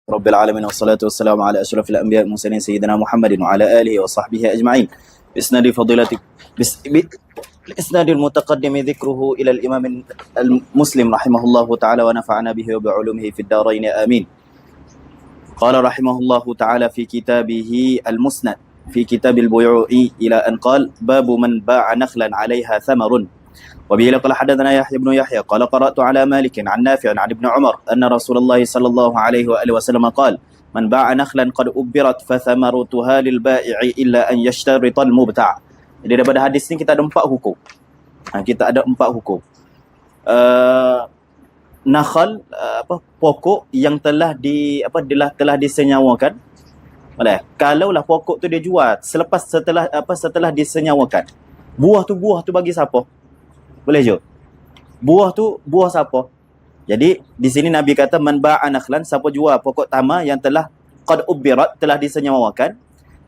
رب العالمين والصلاة والسلام على أشرف الأنبياء والمرسلين سيدنا محمد وعلى آله وصحبه أجمعين. بإسناد فضيلة بإسناد المتقدم ذكره إلى الإمام المسلم رحمه الله تعالى ونفعنا به وبعلومه في الدارين آمين. قال رحمه الله تعالى في كتابه المسند في كتاب البيوع إلى أن قال: باب من باع نخلا عليها ثمر. وبه قال حدثنا يحيى بن يحيى قال قرأت على مالك عن نافع عن ابن عمر أن رسول الله صلى الله عليه وآله وسلم قال: من باع نخلا قد أبرت فثمرتها للبائع إلا أن يشترط المبتاع. Jadi daripada hadis ni kita ada empat hukum. Kita ada empat hukum. Nakhal pokok yang telah disenyawakan. Kalaulah pokok tu dia jual setelah disenyawakan. Buah tu bagi siapa? Boleh je. Buah tu buah siapa? Jadi di sini Nabi kata man ba'a nakhlan, siapa jual pokok tama yang telah qad ubirat, telah disenyawakan,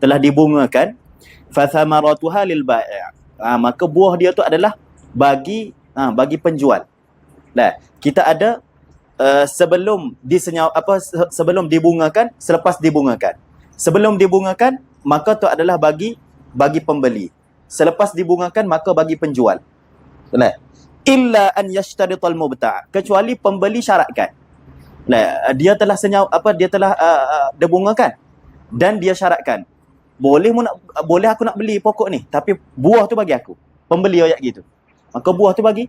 telah dibungakan, fa thamaratuha lil bai'. Maka buah dia tu adalah bagi penjual. Kita ada sebelum sebelum dibungakan, selepas dibungakan. Sebelum dibungakan maka tu adalah bagi pembeli. Selepas dibungakan maka bagi penjual. Illa an yashtarital mubta', kecuali pembeli syaratkan. Dia telah dibungakan dan dia syaratkan, boleh aku nak beli pokok ni, tapi buah tu bagi aku. Pembeli ayat gitu. Maka buah tu bagi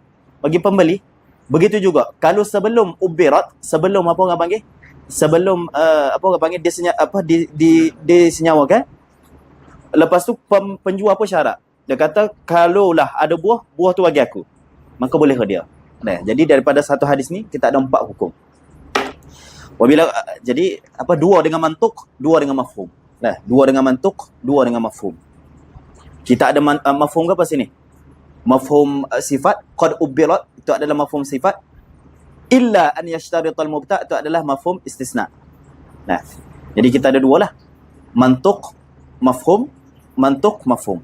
pembeli. Begitu juga kalau sebelum ubirat, sebelum disenyawakan, lepas tu penjual apa syarat? Dia kata kalaulah ada buah tu bagi aku, maka boleh ke dia. Jadi daripada satu hadis ni kita ada empat hukum. Jadi dua dengan mantuk, dua dengan mafhum. Dua dengan mantuk, dua dengan mafhum. Kita ada mafhum ke apa sini? Mafhum sifat qad ubirat, itu adalah mafhum sifat. Illa an yashtarital mubta' itu adalah mafhum istisna. Jadi kita ada dua lah. Mantuk, mafhum, mantuk, mafhum.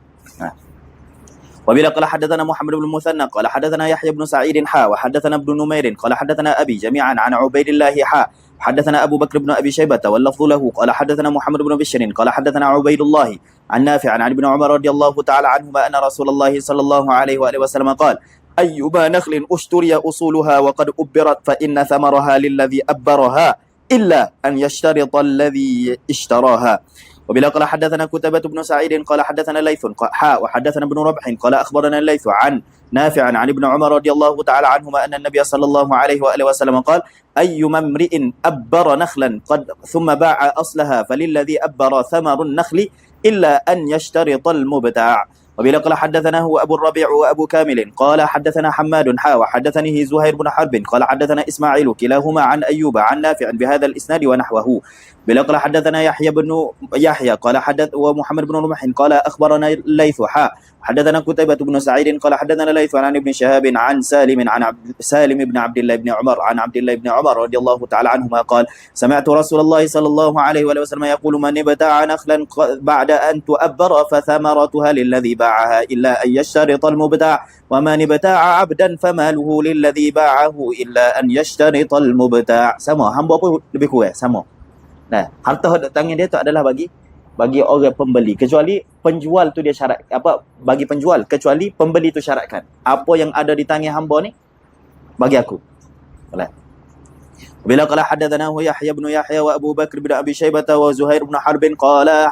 وبلا قال حدثنا محمد بن المثنى قال حدثنا يحيى بن سعيد وحدثنا ابن نمير قال حدثنا أبي جميعا عن عبيد الله حدثنا أبو بكر بن أبي شيبة واللفظ له قال حدثنا محمد بن بشر قال حدثنا عبيد الله عن نافع عن ابن عمر رضي الله تعالى عنهما أن رسول الله صلى الله عليه وآله وسلم قال: أيما نخل اشتري أصولها وقد أبرت فإن ثمرها للذي أبرها إلا أن يشترط الذي اشتراها. وبلا قال حدثنا كتبة بن سعيد قال حدثنا ليث وحدثنا ابن ربح قال أخبرنا الليث عن نافع عن ابن عمر رضي الله تعالى عنهما أن النبي صلى الله عليه وآله وسلم قال: أيما امرئ أبر نخلا ثم باع أصلها فللذي أبر ثمر النخل إلا أن يشترط المبتاع. وبلا قال حدثنا هو أبو الربيع وأبو كامل قال حدثنا حماد وحدثني زهير بن حرب قال حدثنا إسماعيل كلاهما عن أيوب عن نافع بهذا الإسناد ونحوه. بلا قال حدثنا يحيى بن يحيى قال ومحمد بن رمح قال أخبرنا الليث حدثنا كتيبة بن سعيد قال حدثنا الليث عن ابن شهاب عن سالم بن عبد الله بن عمر عن عبد الله بن عمر رضي الله تعالى عنهما قال: سمعت رسول الله صلى الله عليه وسلم يقول: من ابتاع نخلا بعد أن تؤبر فثمرتها للذي باعها إلا أن يشترط المبتاع ومن ابتاع عبدا فماله للذي باعه إلا أن يشترط المبتاع. Sama, hamba apa lebih kurang sama. Harta tangan dia tu adalah bagi orang pembeli, kecuali penjual tu dia syarat bagi penjual, kecuali pembeli tu syaratkan apa yang ada di tangan hamba ni bagi aku. Bila qala haddathana Yahya ibn Yahya wa Abu Bakr bin Abi Shaybah wa Zuhair ibn Harb qala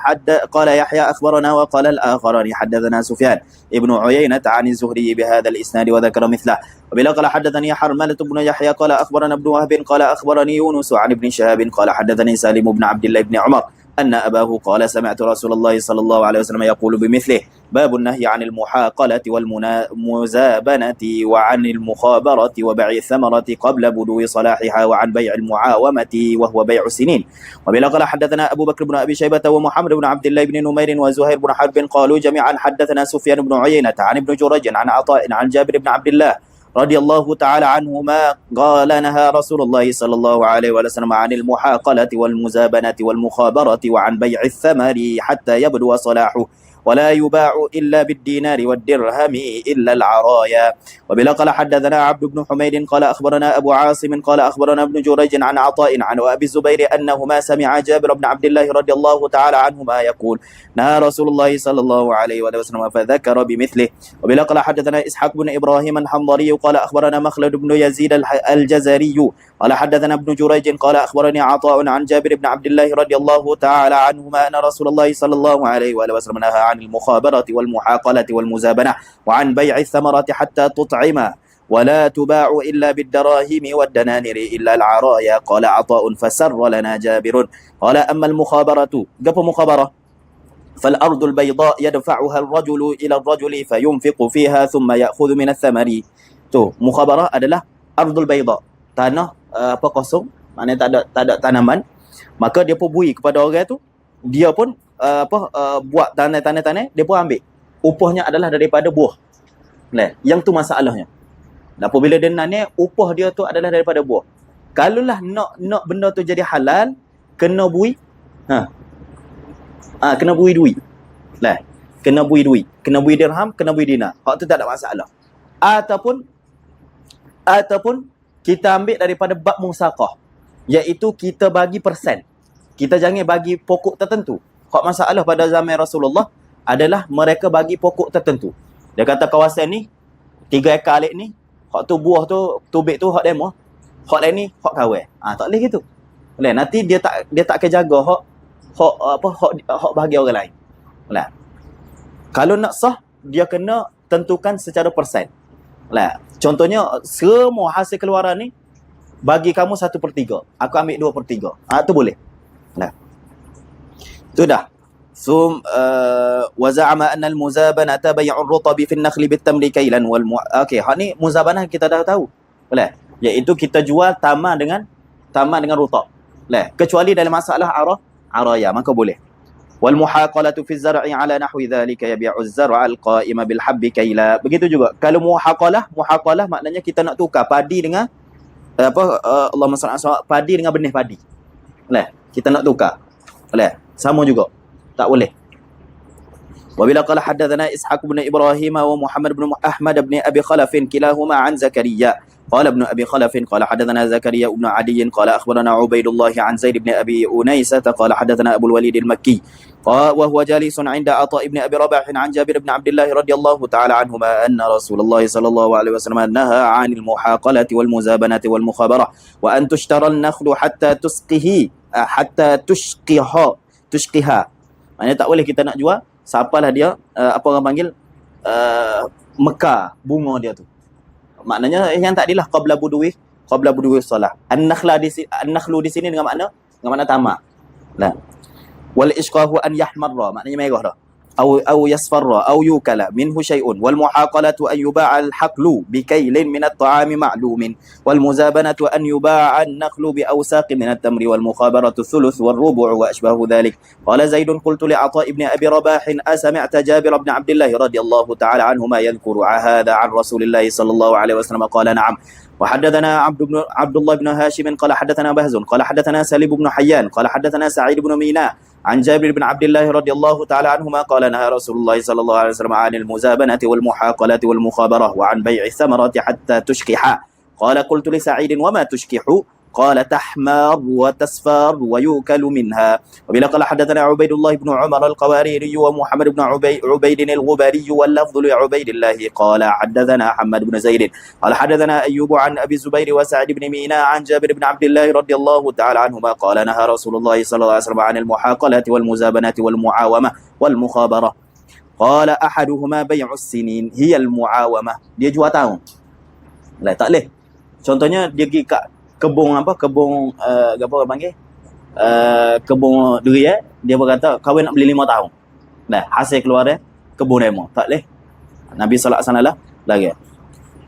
Yahya akhbarana wa qala al-akharani haddathana Sufyan ibn Uyainah an az-Zuhri bihadha al-isnad wa dhakara mithlah. وبلا قال حدثني حرملة بن يحيى قال أخبرنا ابن وهب قال أخبرني يونس عن ابن شهاب قال حدثني سالم بن عبد الله بن عمر أن أباه قال: سمعت رسول الله صلى الله عليه وسلم يقول بمثله: باب النهي عن المحاقلة والمزابنة وعن المخابرة وبيع الثمرة قبل بدو صلاحها وعن بيع المعاومة وهو بيع السنين. وبلا قال حدثنا أبو بكر بن أبي شيبة ومحمد بن عبد الله بن نمير وزهير بن حرب قالوا جميعا حدثنا سفيان بن عيينة عن ابن جريج عن عطاء عن جابر بن عبد الله رضي الله تعالى عنهما قال: نهى رسول الله صلى الله عليه وسلم عن المحاقلة والمزابنة والمخابرة وعن بيع الثمر حتى يبدو صلاحه ولا يباع إلا بالدينار والدرهم إلا العرايا. وبلا قال حدثنا عبد بن حميد قال أخبرنا أبو عاصم قال أخبرنا ابن جريج عن عطاء عن أبي الزبير أنهما سمع جابر بن عبد الله رضي الله تعالى عنهما يقول نهى رسول الله صلى الله عليه وسلم فذكر بمثله. وبلا قال حدثنا إسحاق بن إبراهيم الحنظلي قال أخبرنا مخلد بن يزيد الجزري قال حدثنا ابن جريج قال أخبرني عطاء عن جابر بن عبد الله رضي الله تعالى عنهما أن رسول الله صلى الله عليه وسلم نهى عن المخابرة والمحاقلة والمزابنة وعن بيع الثمرة حتى تطعم ولا تباع إلا بالدراهم والدنانير إلا العرايا. قال عطاء فسر لنا جابر قال أما المخابرة قف مخابرة فالأرض البيضاء يدفعها الرجل إلى الرجل فينفق فيها ثم يأخذ من الثمر. Tu, mukhabarah adalah ardul bayda, tanah apa kosong, maknanya tak ada tanaman. Maka dia pun bui kepada orang tu, dia pun buat tanah, dia pun ambil. Upahnya adalah daripada buah. Nah, yang tu masalahnya. Dan apabila dia nak upah dia tu adalah daripada buah. Kalaulah nak benda tu jadi halal, kena bui. Kena bui duit. Lah, kena bui duit, kena bui dirham, kena bui dinar. Hak tu tak ada masalah. Ataupun kita ambil daripada bab musaqah, iaitu kita bagi persen. Kita jangan bagi pokok tertentu. Hak masalah pada zaman Rasulullah adalah mereka bagi pokok tertentu. Dia kata kawasan ni 3 ekar alik ni, hak tu buah tu, tubik tu hak demo. Hak lain ni hak kawin. Tak boleh gitu. Boleh, nanti dia tak akan jaga hak bagi orang lain. Boleh. Kalau nak sah, dia kena tentukan secara persen. Lah, contohnya semua hasil keluaran ni bagi kamu 1/3, aku ambil 2/3. Tu boleh. Lah. Tu dah. ثم وزعم أن المزابنة بيع الرطب في النخل بالتمر كيلا Okey, hak ni muzabanah kita dah tahu. Boleh. Iaitu kita jual tamar dengan rutab. Boleh. Kecuali dalam masalah araya, maka boleh. والمحاقلة في الزرع على نحو ذلك يبيع الزرع القائم بالحب كيلا. Begitu juga. Kalau muhaqalah maknanya kita nak tukar padi dengan Allahumma salli ala padi dengan benih padi. Boleh. Kita nak tukar. Boleh. Sama juga. Tak boleh. وبلا قال حدثنا إسحاق بن إبراهيم ومحمد بن أحمد بن أبي خلف كلاهما عن زكريا قال ابن أبي خلف قال حدثنا زكريا بن عدي قال أخبرنا عبيد الله عن زيد بن أبي أنيسة قال حدثنا أبو الوليد المكي وهو جالس عند عطاء بن أبي رباح عن جابر بن عبد الله رضي الله تعالى عنهما أن رسول الله صلى الله عليه وسلم نهى عن المحاقلة والمزابنة والمخابرة وأن تشترى النخل حتى تشقها. Maknanya tak boleh kita nak jual, siapalah dia, apa orang panggil, mekar bunga dia tu. Maknanya yang tak adalah qabla buduwi salah. An-nakhlu di sini dengan makna tamak. Nah. Wal isqahu an yahmarra, maknanya merah dah. Au yasfarra au yukala minhu syai'un. Wal muhaqalatu an yuba'a al-haqlu bi kaylin min at-ta'ami ma'lumin. Wal muzabanatu an yuba'a an-nakhlu bi awsaqin min at-tamri wal mukhabaratu thuluth wal rubu' wa ashbahu dhalik. Qala Zaid qultu li Atha ibn Abi Rabah asami'ta Jabir ibn Abdullah radhiyallahu ta'ala anhuma yadhkuru hadha 'an Rasulillah sallallahu alaihi wasallam qala na'am. وحدثنا عبد الله بن هاشم قال حدثنا بهز قال حدثنا سليم بن حيان قال حدثنا سعيد بن ميناء عن جابر بن عبد الله رضي الله تعالى عنهما قال نهى رسول الله صلى الله عليه وسلم عن المزابنة والمحاقلة والمخابرة وعن بيع الثمرة حتى تشكح. قال قلت لسعيد وما تشكح؟ قال تحمر وتصفر ويؤكل منها. وبلا قال حدثنا عبيد الله بن عمر القواريري ومحمد بن عبيد الغباري واللفظ لعبيد الله قال حدثنا حماد بن زيد قال حدثنا أيوب عن أبي الزبير وسعد بن ميناء عن جابر بن عبد الله رضي الله تعالى عنهما قال نهى رسول الله صلى الله عليه وسلم عن المحاقلة والمزابنة والمعاومة والمخابرة. قال أحدهما بيع السنين هي المعاومة. Dia jual tahun. Lah tak leh. Contohnya dia pergi kat kebun apa orang panggil kebun durian, dia berkata kawin nak beli 5 tahun. Nah, hasil keluar dia kebun demo. Tak leh. Nabi sallallahu alaihi wasallam lagi.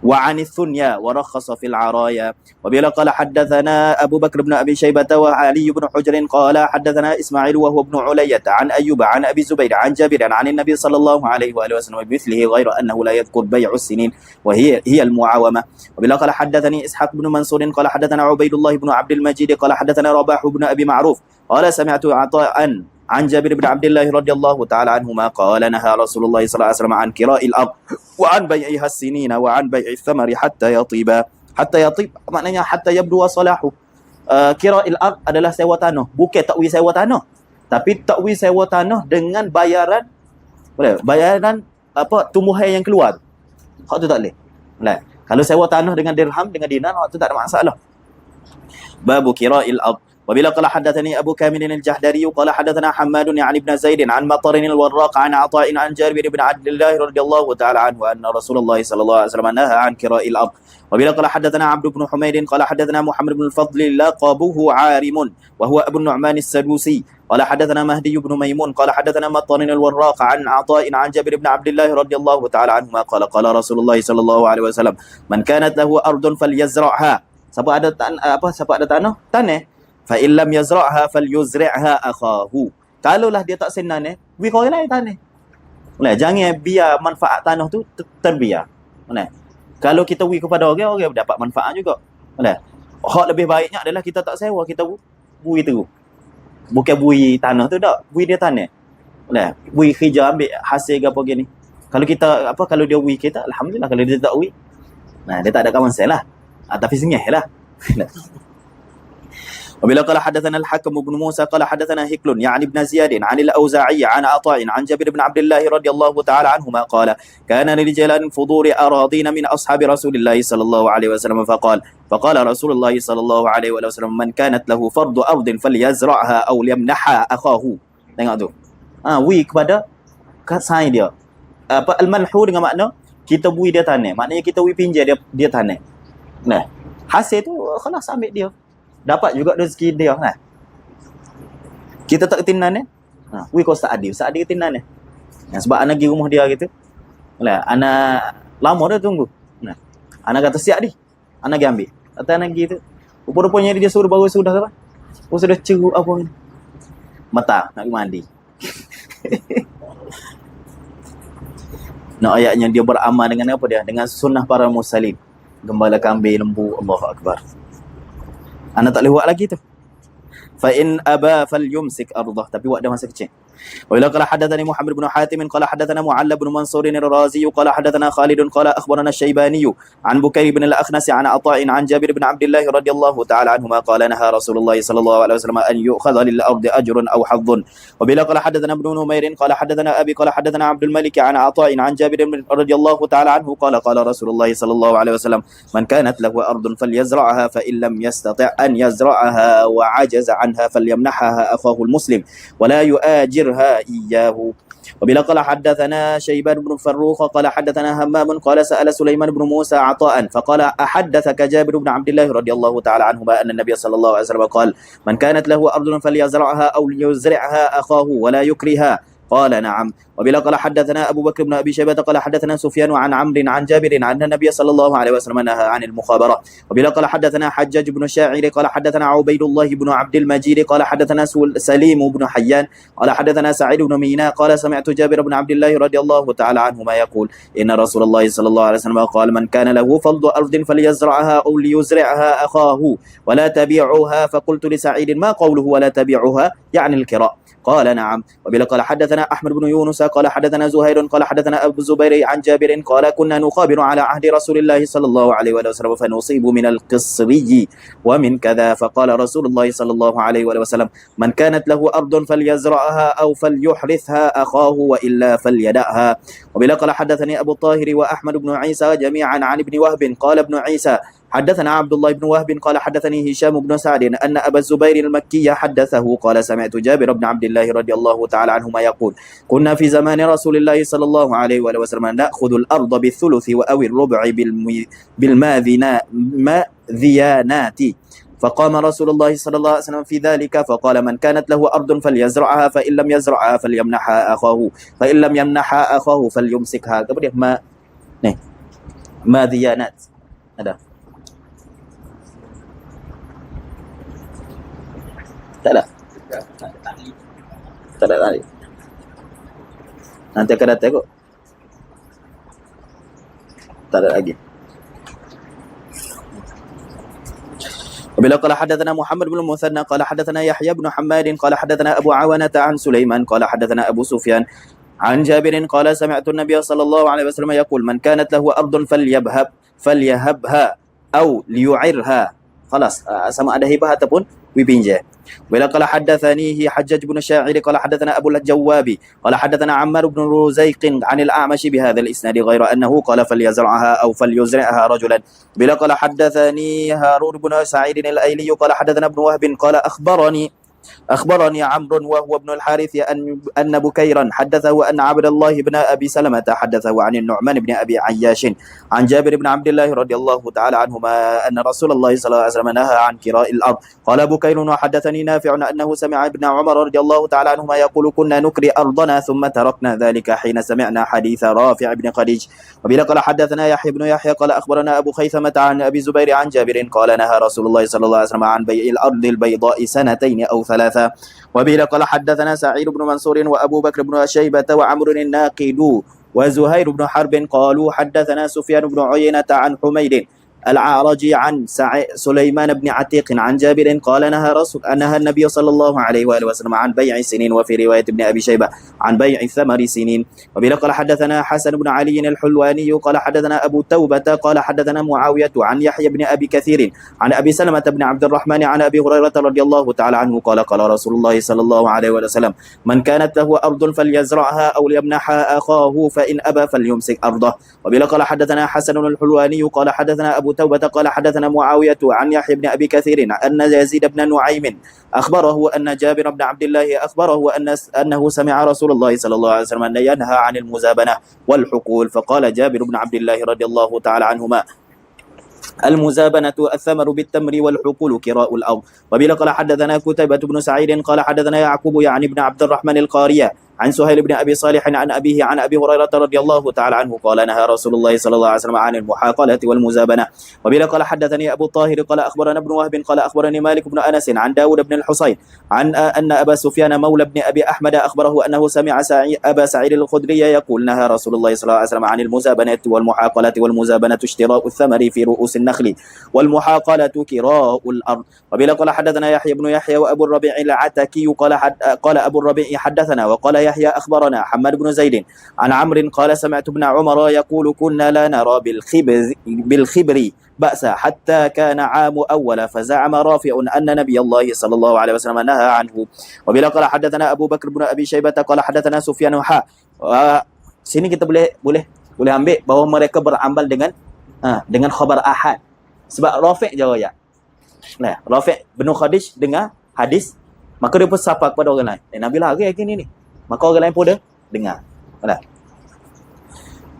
وعن الثنيا ورخص في العرايا. وبلا قال حدثنا أبو بكر بن أبي شيبة وعلي بن حجر قال حدثنا إسماعيل وهو ابن علية عن أيوب عن أبي زبير عن جابر عن النبي صلى الله عليه وآله وسلم بمثله غير أنه لا يذكر بيع السنين وهي المعاومة. وبلا قال حدثني إسحاق بن منصور قال حدثنا عبيد الله بن عبد المجيد قال حدثنا رباح بن أبي معروف قال سمعت عطاء عن جابر بن عبد الله رضي الله تعالى عنهما قال نهى رسول الله صلى الله عليه وسلم عن كراء الأرض وعن بيعها السنين وعن بيع الثمر حتى يطيب. Maknanya hatta yabdu salahu. Kira'il ard adalah sewa tanah, bukan takwi sewa tanah. Tapi takwi sewa tanah dengan bayaran tumbuhan yang keluar. Hak tu tak boleh. Kalau sewa tanah dengan dirham, dengan dinar, hak tu tak ada masalah. Babu kira'il ard. وبلا قال حدثني أبو كامل الجحدري قال حدثنا حماد يعني ابن زيد عن مطر الوراق عن عطاء عن جابر بن عبد الله رضي الله تعالى عنه أن رسول الله صلى الله عليه وسلم نهى عن كراء الأرض. وبلا قال حدثنا عبد بن حميد قال حدثنا محمد بن الفضل لقبه عارم وهو أبو النعمان السدوسي قال حدثنا مهدي بن ميمون قال حدثنا مطر الوراق عن عطاء عن جابر بن عبد الله رضي الله تعالى عنهما قال قال رسول الله صلى الله عليه وسلم من كانت له أرض فليزرعها. Siapa ada tanah, fa illam yazra'ha falyuzri'ha akhahu. Kalaulah dia tak senang bagi orang lain tanah. Jangan biar manfaat tanah tu terbiar. Kalau kita bagi kepada orang dapat manfaat juga. Hak lebih baiknya adalah kita tak sewa, kita bui tu. Bukan bui tanah tu tak, bui dia tanah. Bui kerja ambil hasil ke apa gini. Kalau kita kalau dia bui kita, alhamdulillah. Kalau dia tak bui, dia tak ada kawan saya lah. Tapi sengih lah. وبلا قال حدثنا الحكم بن موسى قال حدثنا هكل يعني ابن زياد عن الأوزاعي عن عطاء عن جابر بن عبد الله رضي الله تعالى عنهما قال كان لرجال فضول أراضين من أصحاب رسول الله صلى الله عليه وسلم فقال رسول الله صلى الله عليه وسلم من كانت له فرض أرض فليزرعها أو ليمنحها أخاه. Tengok tu. Wi kepada sain dia. Al-manhu dengan makna kita bui dia tanah. Maknanya kita wi pinjam dia tanah. Hasil tu khalas ambil dia. Dapat juga rezeki dia Kita tak ketinan wih kau Ustaz Adi ketinan sebab anak pergi rumah dia gitu. Anak lama dah tunggu. Anak kata siap anak pergi ambil. Kata anak pergi tu. Rupa-rupanya dia suruh baru sudah apa? Sudah ceruk apa ni? Mata nak mandi. Ayatnya dia beramal dengan apa dia? Dengan sunnah para mursalin. Gembala kambing, lembu, Allahu Akbar. Anak tak boleh buat lagi tu. Fa in aba falyumsik ardah. Tapi buat dia masa kecil. وإلا قال حدثني محمد بن حاتم قال حدثنا معل بن منصور الرازي قال حدثنا خالد قال أخبرنا الشيباني عن بكير بن الأخنس عن عطاء عن جابر بن عبد الله رضي الله تعالى عنهما قال نهى رسول الله صلى الله عليه وسلم أن يؤخذ للأرض أجر أو حظ. وبلا قال حدثنا ابن نمير قال حدثنا أبي قال حدثنا عبد الملك عن عطاء عن جابر رضي الله تعالى عنه قال قال رسول الله صلى الله عليه وسلم من كانت له أرض فليزرعها فإن لم يستطع أن يزرعها وعجز عنها فليمنحها أخاه المسلم ولا يؤاجرها إياه. وبلا قال حدثنا شيبان بن فروخ قال حدثنا همام قال سأل سليمان بن موسى عطاء فقال أحدثك جابر بن عبد الله رضي الله تعالى عنهما أن النبي صلى الله عليه وسلم قال من كانت له أرض فليزرعها أو ليزرعها أخاه ولا يكرها قال نعم. وبلا قال حدثنا أبو بكر بن أبي شيبة قال حدثنا سفيان عن عمرو عن جابر عن النبي صلى الله عليه وسلم نهى عن المخابرة. وبلا قال حدثنا حجاج بن شاعر قال حدثنا عبيد الله بن عبد المجيد قال حدثنا سليم بن حيان قال حدثنا سعيد بن ميناء قال سمعت جابر بن عبد الله رضي الله تعالى عنهما يقول إن رسول الله صلى الله عليه وسلم قال من كان له فضل أرض فليزرعها أو ليزرعها أخاه ولا تبيعها. فقلت لسعيد ما قوله ولا تبيعها يعني الكراء؟ قال نعم. وبلا قال حدثنا أحمد بن يونس قال حدثنا زهير قال حدثنا أبو الزبير عن جابر قال كنا نخابر على عهد رسول الله صلى الله عليه وسلم فنصيب من القصري ومن كذا. فقال رسول الله صلى الله عليه وسلم من كانت له أرض فليزرعها أو فليحرثها أخاه وإلا فليدعها. وبلا قال حدثني أبو الطاهر وأحمد بن عيسى جميعا عن ابن وهب قال ابن عيسى حدثنا عبد الله بن وهب قال حدثني هشام بن سعد أن أبا الزبير المكي حدثه قال سمعت جابر بن عبد الله رضي الله تعالى عنهما يقول كنا في زمان رسول الله صلى الله عليه وسلم نأخذ الأرض بالثلث أو الربع بالماذيانات. فقام رسول الله صلى الله عليه وسلم في ذلك فقال من كانت له أرض فليزرعها فإن لم يزرعها فليمنحها أخاه فإن لم يمنحها أخاه فليمسكها. Kemudian ماذيانات ada tak ada tali. Nanti akan datang kot. Tak ada lagi. وبلا قال حدثنا محمد بن المثنى قال حدثنا يحيى بن حماد قال حدثنا أبو عوانة عن سليمان قال حدثنا أبو سفيان عن جابر قال سمعت النبي صلى الله عليه وسلم يقول من كانت له أرض فليهبها أو ليعرها. خلاص sama ada hibah ataupun dipinjam. ولا قال حدثنيه حجاج بن الشاعر قال حدثنا أبو الجواب قال حدثنا عمار بن رزيق عن الأعمش بهذا الإسناد غير أنه قال فليزرعها أو فليزرعها رجلا. بلا قال حدثني هارون بن سعيد الأيلي قال حدثنا ابن وهب قال أخبرني عمرو وهو ابن الحارث أن بكيرا حدثه أن عبد الله بن أبي سلمة حدثه عن النعمان بن أبي عياش عن جابر بن عبد الله رضي الله تعالى عنهما أن رسول الله صلى الله عليه وسلم نهى عن كراء الأرض. قال بكير وحدثني نافع أنه سمع ابن عمر رضي الله تعالى عنهما يقول كنا نكري أرضنا ثم تركنا ذلك حين سمعنا حديث رافع بن خديج. وبلا قال حدثنا يحيى بن يحيى قال أخبرنا أبو خيثمة عن أبي زبير عن جابر قال نهى رسول الله صلى الله عليه وسلم عن بيع الأرض البيضاء سنتين أو ثلاثة. وبه قال حدثنا سعيد بن منصور وأبو بكر بن شيبة وعمر الناقد وزهير بن حرب قالوا حدثنا سفيان بن عيينة عن حميد العارجي عن سليمان بن عتيق عن جابر قال نهى النبي صلى الله عليه وآله وسلم عن بيع سنين. وفي رواية ابن أبي شيبة عن بيع ثمر سنين. وبه قال حدثنا حسن بن علي الحلواني قال حدثنا أبو توبة قال حدثنا معاوية عن يحيى بن أبي كثير عن أبي سلمة بن عبد الرحمن عن أبي هريرة رضي الله تعالى عنه قال رسول الله صلى الله عليه وسلم من كانت له أرض فليزرعها أو ليمنحها أخاه فإن أبى فليمسك أرضه. وبه قال حدثنا حسن الحلواني قال حدثنا أبو توبة قال حدثنا معاوية عن يحيى بن أبي كثير أن يزيد بن نعيم أخبره أن جابر بن عبد الله أخبره أنه سمع رسول الله صلى الله عليه وسلم ينهى عن المزابنة والحقول. فقال جابر بن عبد الله رضي الله تعالى عنهما المزابنة الثمر بالتمر والحقول كراء الأرض. وبه قال حدثنا كتيبة بن سعيد قال حدثنا يعقوب يعني بن عبد الرحمن القارية عن سهيل بن أبي صالح عن أبيه عن أبي هريرة رضي الله تعالى عنه قال نهى رسول الله صلى الله عليه وسلم عن المحاقلة والمزابنة. وبه قال حدثني أبو الطاهر قال أخبرنا ابن وهب قال أخبرني مالك بن أنس عن داود بن الحصين عن أن أبا سفيان مولى بن أبي أحمد أخبره أنه سمع أبا سعيد الخدري يقول نهى رسول الله صلى الله عليه وسلم عن المزابنة والمحاقلة. والمزابنة اشتراء الثمر في رؤوس النخل والمحاقلة كراء الأرض. وبه قال حدثنا يحيى بن يحيى وأبو الربيع العتكي قال أبو الربيع حدثنا وقال يحيى أخبرنا حماد بن زيد عن عمرو قال سمعت ابن عمر يقول كنا لا نرى بالخبر بأسا حتى كان عام أول فزعم رافع أن نبي الله صلى الله عليه وسلم نهى عنه. وبلا قال حدثنا أبو بكر بن أبي شيبة قال حدثنا سفيان sini kita boleh ambil bahawa mereka beramal dengan khabar ahad sebab Rafi' je royak. Nah, Rafi' bin Khadij dengar hadis maka dia pun sapa kepada orang lain. Nabi lari gini ni. Maka orang lain pun dengar.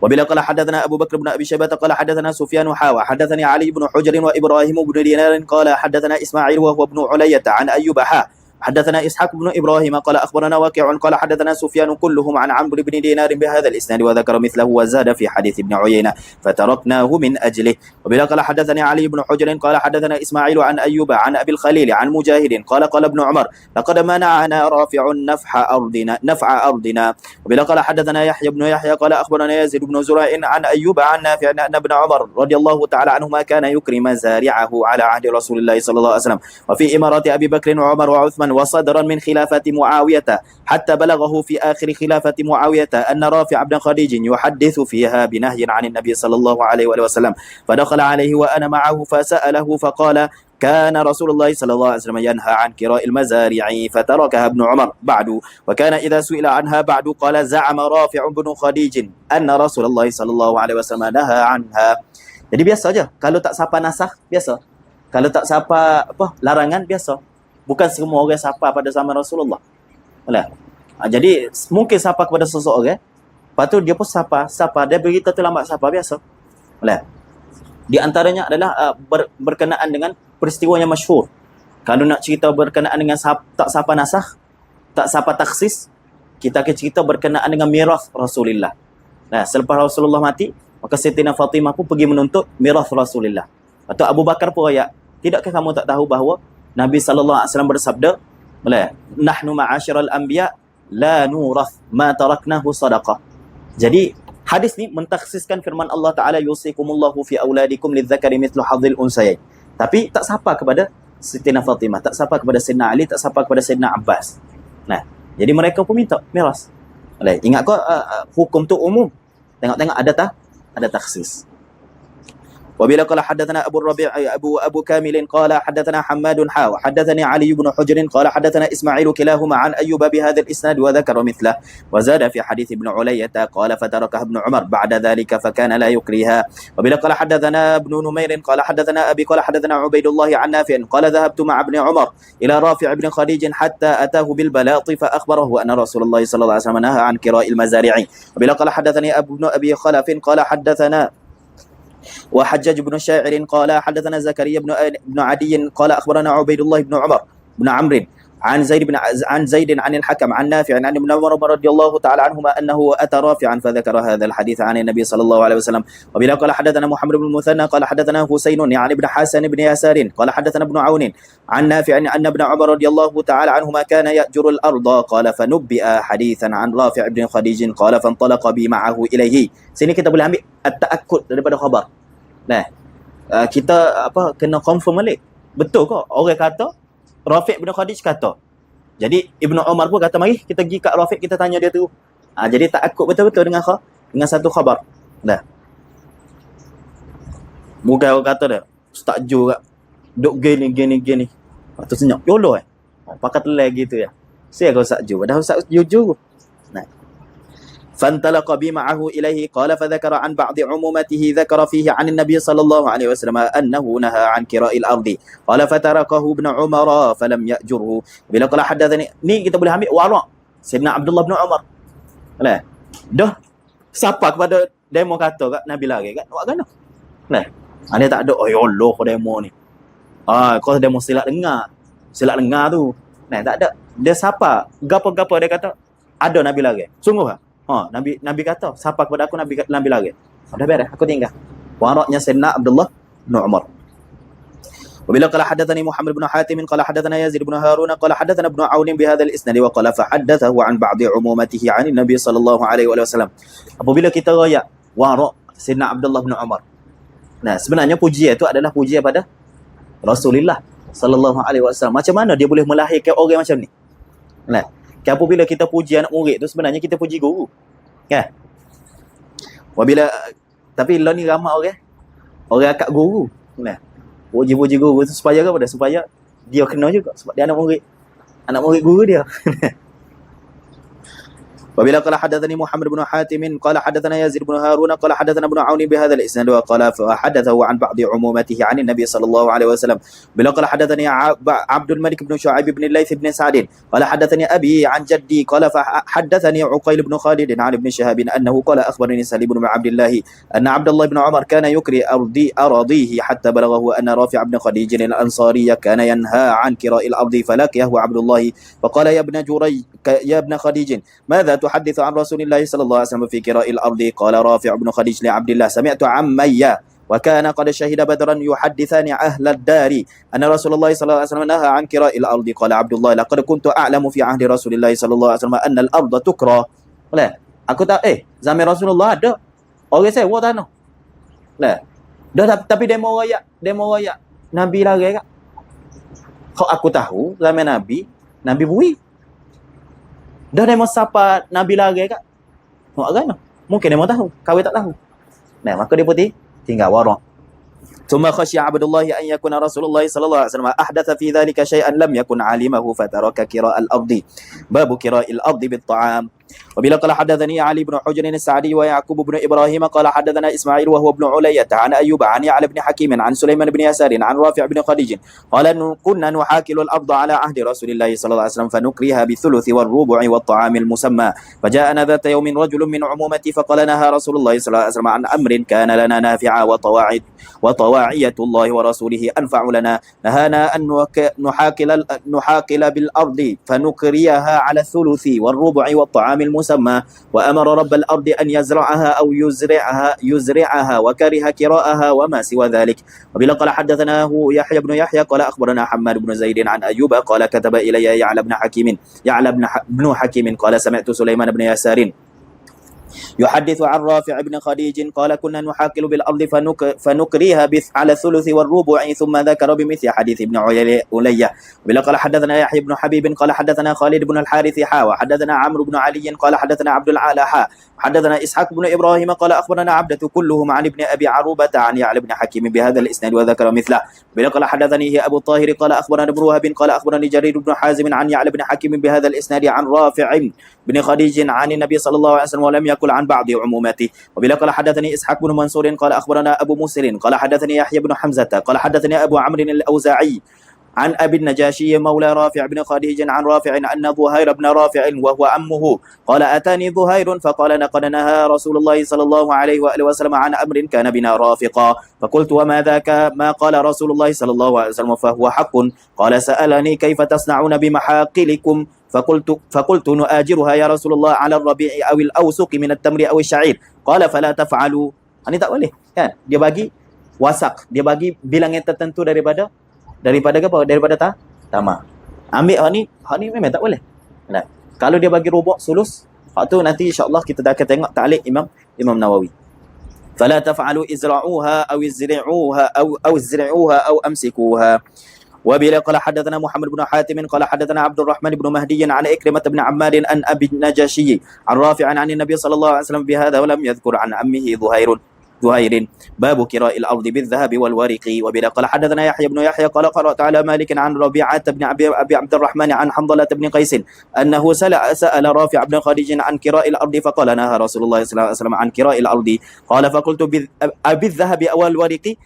وبلا قال حدثنا أبو بكر بن أبي شيبة قال حدثنا سفيان حدثني علي بن حجر وإبراهيم بن دينار قال حدثنا إسماعيل وهو ابن علية عن أيوب حدثنا إسحاق بن إبراهيم قال أخبرنا واقع قال حدثنا سفيان كلهم عن عمرو بن دينار بهذا الإسناد وذكر مثله وزاد في حديث ابن عيينة فتركناه من أجله. وبلا قال حدثني علي بن حجر قال حدثنا إسماعيل عن أيوب عن أبي الخليل عن مجاهد قال ابن عمر لقد منعنا رافع نفع أرضنا. وبلا قال حدثنا يحيى بن يحيى قال أخبرنا يزيد بن زرع عن أيوب عن نافع أن ابن عمر رضي الله تعالى عنهما كان يكرم مزارعه على عهد رسول الله صلى الله عليه وسلم وفي إمارات أبي بكر وعمر وعثمان وصدرا من خلافة معاوية حتى بلغه في آخر خلافة معاوية أن رافع بن خديج يحدث فيها بنهي عن النبي صلى الله عليه وسلم فدخل عليه وأنا معه فسأله فقال كان رسول الله صلى الله عليه وسلم ينهى عن كراء المزارع فتركها ابن عمر بعد وكان إذا سئل عنها بعد قال زعم رافع بن خديج أن رسول الله صلى الله عليه وسلم نهى عنها. Jadi biasa aja kalau tak sapa nasakh biasa. Kalau tak sapa larangan biasa. Bukan semua orang sapa pada zaman Rasulullah. Jadi mungkin sapa kepada seseorang, lepas tu dia pun sapa, dia berita terlambat sapa biasa. Di antaranya adalah berkenaan dengan peristiwa yang masyhur. Kalau nak cerita berkenaan dengan tak sapa nasakh, tak sapa taksis, kita akan cerita berkenaan dengan mirath Rasulullah. Selepas Rasulullah mati, maka Siti Fatimah pun pergi menuntut mirath Rasulullah. Atau Abu Bakar pun royak, tidakkah kamu tak tahu bahawa Nabi sallallahu alaihi wasallam bersabda, "Nahnu ma'asyiral anbiya la nurath ma taraknahu sadaqah." Jadi hadis ni mentakhsiskan firman Allah Taala yusikumullahu fi auladikum lidzakari mithlu hadzil unsayain. Tapi tak sapa kepada Siti Fatimah, tak sampai kepada Sayyidina Ali, tak sampai kepada Sayyidina Abbas. Nah, jadi mereka pun minta miras. Ingat kau hukum tu umum. Tengok-tengok ada takhsis. وبلا قال حدثنا أبو الربيع أبو كامل قال حدثنا حماد حدثني علي بن حجر قال حدثنا إسماعيل كلاهما عن أيوب بهذا الإسناد وذكر مثله وزاد في حديث ابن علية قال فتركها ابن عمر بعد ذلك فكان لا يكريها. وبلا قال حدثنا ابن نمير قال حدثنا أبي قال حدثنا عبيد الله عن نافع قال ذهبت مع ابن عمر إلى رافع بن خديج حتى أتاه بالبلاط فأخبره أن رسول الله صلى الله عليه وسلم نهى عن كراء المزارع. وبلا قال حدثني ابن أبي خلف قال حدثنا وحجاج بن شاعر قال حدثنا زكريا بن عدي قال أخبرنا عبيد الله بن عمر بن عمرو عن زيد عن الحكم عن نافع عن ابن عمر رضي الله تعالى عنهما أنه أتى رافعا فذكر هذا الحديث عن النبي صلى الله عليه وسلم. وبلا قال حدثنا محمد بن المثنى قال حدثنا حسين يعني ابن حسن بن يسار قال حدثنا ابن عون عن نافع أن ابن عمر رضي الله تعالى عنهما كان يأجر الأرض قال فنبئ حديثا عن رافع بن خديج قال فانطلق بي معه إليه. Sini kita boleh ambil at-ta'akkud daripada khabar. Nah, kita kena confirm balik. Betul ke? Orang kata Rafiq bin Khadij kata. Jadi Ibnu Umar pun kata mari kita pergi kat Rafiq kita tanya dia tu. Jadi ta'akkud betul-betul dengan satu khabar. Dah. Bukan orang kata dah. Ustaz Jo kat duk gini. Lepas tu senyap. Yolo pakai telai gitu ya. Saya kau Ustaz Jo. Padahal Ustaz Jo. Nah. فانطلق بي معه إليه قال فذكر عن بعض عمومته ذكر فيه عن النبي صلى الله عليه وسلم أنه نهى عن كراء الأرض قال فتركه ابن عمر فلم يأجره. Bila قال حدثني ni kita boleh ambil warak Sayyidina Abdullah bin Umar. Dah siapa kepada demo kata kat Nabi lari kat buat gana. Dia tak ada ya Allah kau demo ni. Kau demo silap dengar tu. Tak ada. Dia siapa gapo-gapo dia kata ada Nabi lari. Sungguh Nabi kata, siapa kepada aku Nabi lagi. Dah beres, aku tinggal. Waraknya Sayyidina Abdullah bin Umar. وبلا قال حدثني محمد بن حاتم قال حدثنا يزيد بن هارون قال حدثنا ابن عون بهذا الاسناد وقال فحدثه عن بعض عمومته عن النبي صلى الله عليه وسلم. Apabila kita royak warak Sayyidina Abdullah bin Umar. Sebenarnya pujian itu adalah pujian pada Rasulullah sallallahu alaihi wasallam. Macam mana dia boleh melahirkan orang macam ni? Apabila kita puji anak murid tu sebenarnya kita puji guru. Kan? Tapi lah ni ramai orang akak guru. Puji-puji guru tu supaya apa dah? Supaya dia kena juga sebab dia anak murid guru dia. وبلا قال حدثني محمد بن حاتم قال حدثنا يزيد بن هارون قال حدثنا ابن عون بهذا الاسناد وقال فحدثه عن بعض عمومته عن النبي صلى الله عليه وسلم. بلا قال حدثني عبد الملك بن شعيب بن الليث بن سعد قال حدثني ابي عن جدي قال فحدثني عقيل بن خالد عن ابن شهاب انه قال اخبرني سليم بن عبد الله ان عبد الله بن عمر كان يكري اراضيه حتى بلغه ان رافع بن خديج الانصاري كان ينهى عن كراء الارض فلقيه عبد الله فقال يا ابن خديج ماذا تحدث عن رسول الله صلى الله عليه وسلم في كراء الأرض؟ قال رافع بن خديج لعبد الله سمعت عمي وكان قد شهد بدرا يحدثان أهل الدار أن رسول الله صلى الله عليه وسلم نهى عن كراء الأرض. قال عبد الله لقد كنت أعلم في عهد رسول الله صلى الله عليه وسلم أن الأرض تكرى. Aku tak zaman Rasulullah ada orang sewa tanah. Tapi demo royak Nabi lari kat. Kalau aku tahu zaman Nabi bui. Dah demo siapa Nabi lari kat. Mungkin dia mau tahu, kau tak tahu. Maka dia putih tinggal warak. ثم خشي عبد الله أن يكون رسول الله صلى الله عليه وسلم أحدث في ذلك شيئا لم يكن علمه فترك كراء الأرض. باب كراء الأرض بالطعام. وبلا قال حدثني علي بن حجر السعدي ويعقوب بن إبراهيم قال حدثنا إسماعيل وهو ابن علية عن أيوب عن يعلى بن حكيم عن سليمان بن يسار عن رافع بن خديج قال كنا نحاكل الأرض على عهد رسول الله صلى الله عليه وسلم فنكريها بالثلث والربع والطعام المسمى فجاءنا ذات يوم رجل من عمومتي فقال نهى رسول الله صلى الله عليه وسلم عن أمر كان لنا نافعا وطواعية الله ورسوله أنفع لنا نهانا أن نحاكل بالأرض فنكريها على الثلث والربع والطعام المسمى وأمر رب الأرض أن يزرعها أو يزرعها وكره كراءها وما سوى ذلك. وبلا قال حدثناه يحيى بن يحيى قال أخبرنا حماد بن زيد عن أيوب قال كتب إلي يعلى بن حكيم قال سمعت سليمان بن يسار يحدث عن رافع بن خديج قال كنا نحاكل بالأرض فنكريها على الثلث والربع ثم ذكر بمثل حديث ابن علية. بلا قال حدثنا يحيى بن حبيب قال حدثنا خالد بن الحارث وحدثنا عمرو بن علي قال حدثنا عبد العالى حدثنا إسحاق بن إبراهيم قال أخبرنا عبدة كلهم عن ابن أبي عروبة عن يعلى بن حكيم بهذا الإسناد وذكر مثله. بلا قال حدثني أبو الطاهر قال أخبرنا ابن وهب قال أخبرني جرير بن حازم عن يعلى بن حكيم بهذا الإسناد عن رافع بن خديج عن النبي صلى الله عليه وسلم ولم يقل عن بعض عموماته. وبلا قال حدثني إسحاق بن منصور قال أخبرنا أبو مسر قال حدثني يحيى بن حمزة قال حدثني أبو عمرو الأوزاعي عن أبي النجاشي مولى رافع بن خديج عن رافع أن ظهير بن رافع وهو عمه قال أتاني ظهير فقال لقد نهى رسول الله صلى الله عليه وآله وسلم عن أمر كان بنا رافقا. فقلت وما ذاك؟ ما قال رسول الله صلى الله عليه وسلم فهو حق. قال سألني كيف تصنعون بمحاقلكم فقلت نؤاجرها يا رسول الله على الربيع أو الأوسق من التمر أو الشعير. قال فلا تفعلوا. Ini tak boleh kan? Dia bagi wasak, dia bagi bilangan tertentu daripada apa? Daripada tamar. Ambil hak ni memang tak boleh. Nah, kalau dia bagi rubuk sulus, hak tu nanti insya-Allah kita dah akan tengok ta'liq Imam Nawawi. Fala taf'alu izra'uha aw izri'uha aw izri'uha aw amsikuha. وبلا قال حدثنا محمد بن حاتم قال حدثنا عبد الرحمن بن مهدي عن إكرمة بن عمار عن أبي النجاشي عن رافع عن النبي صلى الله عليه وسلم بهذا ولم يذكر عن عمه ظهير. باب كراء الأرض بالذهب والورق. وبلا قال حدثنا يحيى بن يحيى قال قرأت على مالك عن ربيعة بن أبي عبد الرحمن عن حنظلة بن قيس أنه سأل رافع بن خديج عن كراء الأرض فقال نهى رسول الله صلى الله عليه وسلم عن كراء الأرض. قال فقلت بالذهب أو الورق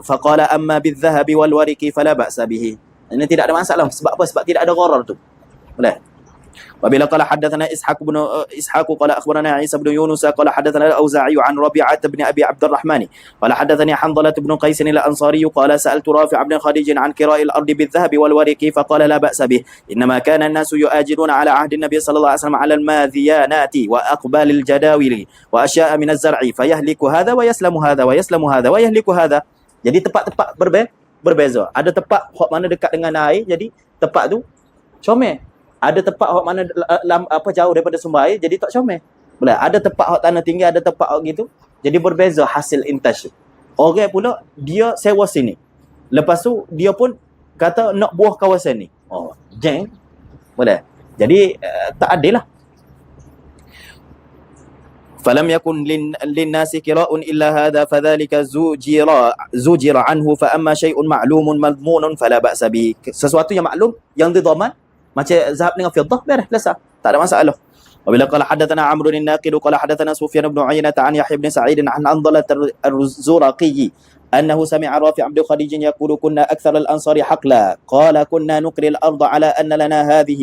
فقال أما بالذهب والورق فلا بأس به. Ini tidak ada masalah. Sebab apa? Sebab tidak ada gharar tu. Boleh. وبلا قال حدثنا إسحاق قال أخبرنا عيسى بن يونس قال حدثنا الأوزاعي عن ربيعة بن أبي عبد الرحمن قال حدثني حنظلة بن قيس الأنصاري قال سألت رافع بن خديج عن كراء الأرض بالذهب والورق فقال لا بأس به إنما كان الناس يؤاجرون على عهد النبي صلى الله عليه وسلم على الماذيانات وأقبال الجداول وأشياء من الزرع فيهلك هذا ويسلم هذا ويسلم هذا ويهلك هذا. Jadi tempat-tempat berbeza. Ada tempat hak mana dekat dengan air, jadi tempat tu comel. Ada tempat hak mana jauh daripada sumber air, jadi tak comel. Boleh. Ada tempat hak tanah tinggi, ada tempat hak gitu. Jadi berbeza hasil intaj. Orang pula dia sewa sini. Lepas tu dia pun kata nak buah kawasan ni. Oh, jeng. Boleh. Jadi tak adil lah. فلم يكن للناس كراء إلا هذا فذلك زجر عنه فأما شيء معلوم مضمون فلا بأس به. Sesuatu yang maklum, yang didaman, macam zahab dengan fiddah, beres, selesai. Tak ada masalah. وبلا قال حدثنا عمرو الناقد قال حدثنا سفيان بن عيينة عن يحيى بن سعيد عن حنظلة الزرقي أنه سمع رافع بن خديج يقول كنا أكثر الأنصار حقلا قال كنا نقري الأرض على أن لنا هذه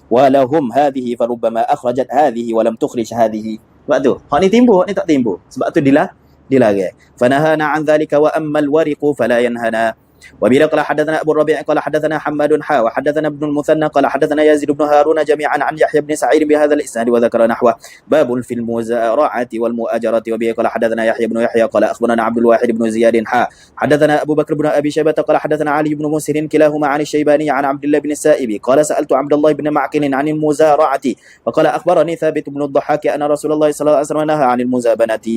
ولهم هذه فربما أخرجت هذه ولم تخرج هذه. Sebab tu, hak ni timbul, hak ni tak timbul. Sebab tu dilarang. فنهانا عن ذلك وأما الورق فلا ينهنا. وبلا قال حدثنا أبو الربيع قال حدثنا حماد وحدثنا ابن المثنى قال حدثنا يزيد بن هارون جميعا عن يحيى بن سعيد بهذا الإسناد وذكر نحوه. باب في المزارعة والمؤاجرة. وبه قال حدثنا يحيى بن يحيى قال أخبرنا عبد الواحد بن زياد حدثنا أبو بكر بن أبي شيبة قال حدثنا علي بن مسهر كلاهما عن الشيباني عن عبد الله بن السائب قال سألت عبد الله بن معقل عن المزارعة فقال أخبرني ثابت بن الضحاك أن رسول الله صلى الله عليه وسلم نهى عن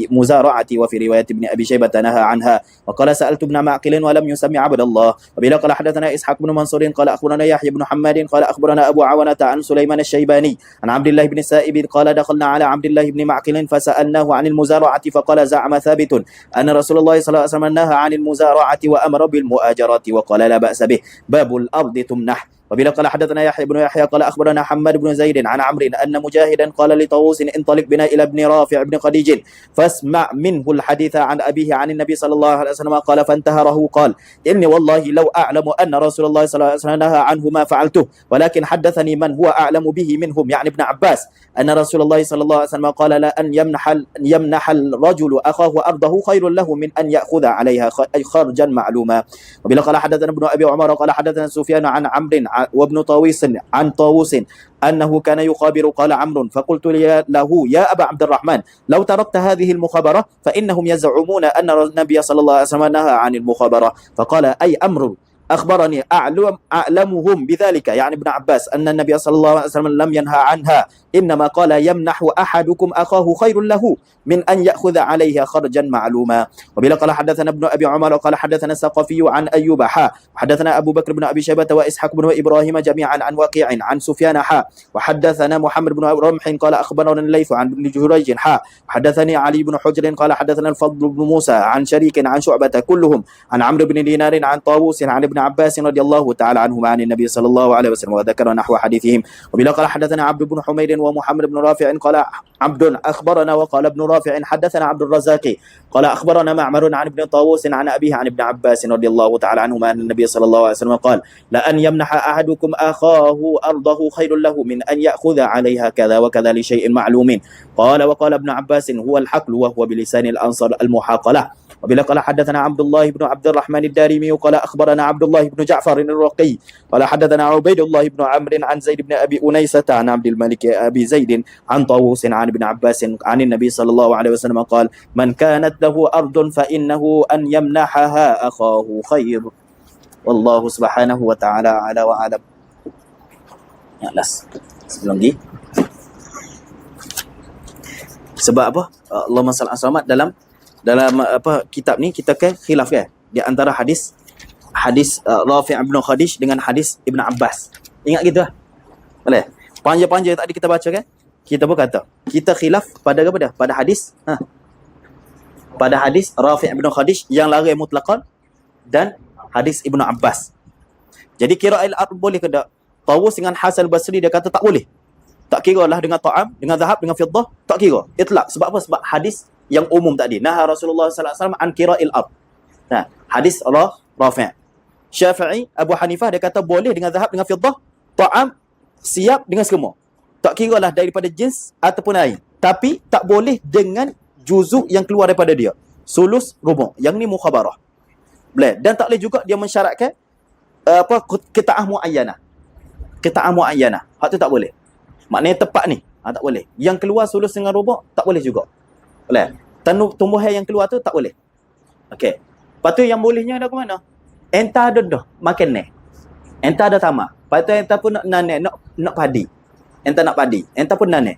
المزارعة وفي رواية ابن أبي شيبة نهى عنها. وقال سألت ابن معقل ولم يسمي عبد الله. وبلا قال حدثنا إسحاق بن منصور قال أخبرنا يحيى بن حماد قال أخبرنا أبو عوانة عن سليمان الشيباني عن عبد الله بن السائب قال دخلنا على عبد الله بن معقل فسألناه عن المزارعة فقال زعم ثابت أن رسول الله صلى الله عليه وسلم نهى عن المزارعة وأمر بالمؤاجرة وقال لا بأس به. باب الأرض تمنح. وبلا قال حدثنا يحيى بن يحيى قال أخبرنا حماد بن زيد عن عمرو أن مجاهدا قال لطاووس انطلق بنا إلى ابن رافع بن خديج فاسمع منه الحديث عن أبيه عن النبي صلى الله عليه وسلم قال فانتهره قال إني والله لو أعلم أن رسول الله صلى الله عليه وسلم نهى عنه ما فعلته ولكن حدثني من هو أعلم به منهم يعني ابن عباس أن رسول الله صلى الله عليه وسلم قال لا أن يمنح الرجل أخاه أرضه خير له من أن يأخذ عليها خرجا معلوما. وبلا قال حدثنا ابن أبي عمر قال حدثنا سفيان عن عمرو وابن طاووس عن طاووس أنه كان يخابر قال عمرو فقلت له يا أبا عبد الرحمن لو تركت هذه المخابرة فإنهم يزعمون أن النبي صلى الله عليه وسلم نهى عن المخابرة. فقال أي أمر أخبرني أعلمهم بذلك يعني ابن عباس أن النبي صلى الله عليه وسلم لم ينهى عنها إنما قال يمنح أحدكم أخاه خير له من أن يأخذ عليها خرجا معلوما. وبلا قال حدثنا ابن أبي عمر قال حدثنا الثقفي عن أيوب حدثنا أبو بكر بن أبي شيبة وإسحاق بن إبراهيم جميعا عن وقيع عن سفيان وحدثنا محمد بن رمح قال أخبرنا الليث عن ابن جريج حدثني علي بن حجر قال حدثنا الفضل بن موسى عن شريك عن شعبة كلهم عن عمرو بن دينار عن طاووس عن ابن عباس رضي الله تعالى عنهما عن النبي صلى الله عليه وسلم وذكر نحو حديثهم. وبلا قال حدثنا عبد بن حميد ومحمد بن رافع قال عبد أخبرنا وقال ابن رافع حدثنا عبد الرزاق قال أخبرنا معمر عن ابن طاووس عن أبيه عن ابن عباس رضي الله تعالى عنهما أن النبي صلى الله عليه وسلم قال لأن يمنح أحدكم أخاه أرضه خير له من أن يأخذ عليها كذا وكذا لشيء معلوم. قال وقال ابن عباس هو الحقل وهو بلسان الأنصار المحاقلة. وبلا قال حدثنا عبد الله بن عبد الرحمن الدارمي قال أخبرنا عبد الله بن جعفر الرقي قال حدثنا عبيد الله بن عمرو عن زيد بن أبي أنيسة عن عبد الملك أبي زيد عن طاووس عن ابن عباس عن النبي صلى الله عليه وسلم قال من كانت له أرض فإنه أن يمنحها أخاه خير. والله سبحانه وتعالى على وعلم. Ya, last. Sebelum ni. Sebab apa? Allahumma salli ala Muhammad dalam apa kitab ni kita kan khilaf kan di antara hadis Rafi' bin Khadish dengan hadis Ibn Abbas. Ingat gitu lah. Boleh? Panjang-panjang tadi kita baca kan? Kita pun kata kita khilaf pada apa dah? Pada hadis pada hadis Rafi' bin Khadish yang lari mutlaqan dan hadis Ibn Abbas. Jadi qira'il ard boleh ke tak? Tawus dengan Hasan Basri dia kata tak boleh. Tak kira lah dengan ta'am, dengan zahab, dengan fiddah, tak kira. Itlaq. Sebab apa? Sebab hadis yang umum tadi. Naha Rasulullah sallallahu alaihi wasallam an qira'il ard. Nah, hadis Rafi'. Syafi'i, Abu Hanifah dia kata boleh dengan zahab, dengan fiddah, ta'am, siap dengan semua. Tak kira lah daripada jins ataupun air. Tapi tak boleh dengan juzuk yang keluar daripada dia. Sulus, rubu'. Yang ni mukhabarah. Boleh. Dan tak boleh juga dia mensyaratkan qita'ah muayyanah. Qita'ah muayyanah. Hak tu tak boleh. Maknanya tepat ni. Tak boleh. Yang keluar sulus dengan rubu' tak boleh juga. Boleh. Tumbuhan yang keluar tu tak boleh. Okey. Lepas tu yang bolehnya ada ke mana? Entah ada dah makan ni. Entah ada tamar. Lepas tu entah pun nak nanek, nak padi. Entah nak padi. Entah pun nanek.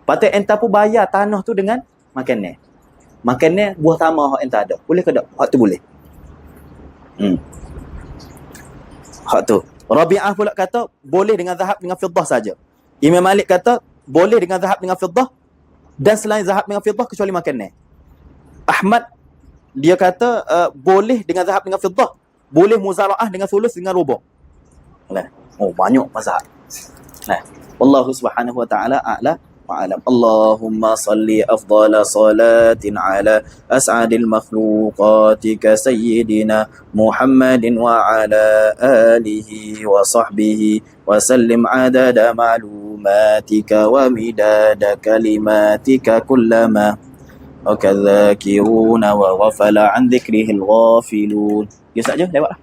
Lepas tu entah pun bayar tanah tu dengan makan ni. Makan ni buah tamar hak entah ada. Boleh ke tak? Hak tu boleh. Hak tu. Rabi'ah pula kata boleh dengan zahab dengan fiddah saja. Imam Malik kata boleh dengan zahab dengan fiddah dan selain zahab dengan fiddah kecuali makan ni. Ahmad dia kata boleh dengan zahab dengan fiddah, boleh muzara'ah dengan sulus dengan rubu'. Oh banyak mazhab. Nah, wallahu subhanahu wa ta'ala a'la wa alam. Allahumma salli afdala salatin ala as'adil makhluqatika sayyidina Muhammadin wa ala alihi wa sahbihi wa sallim adada ma'lumatika wa midada kalimatika kullama wa kadhakiruna wa ghafala an dhikrihil ghafilun. Ya saja lewatlah.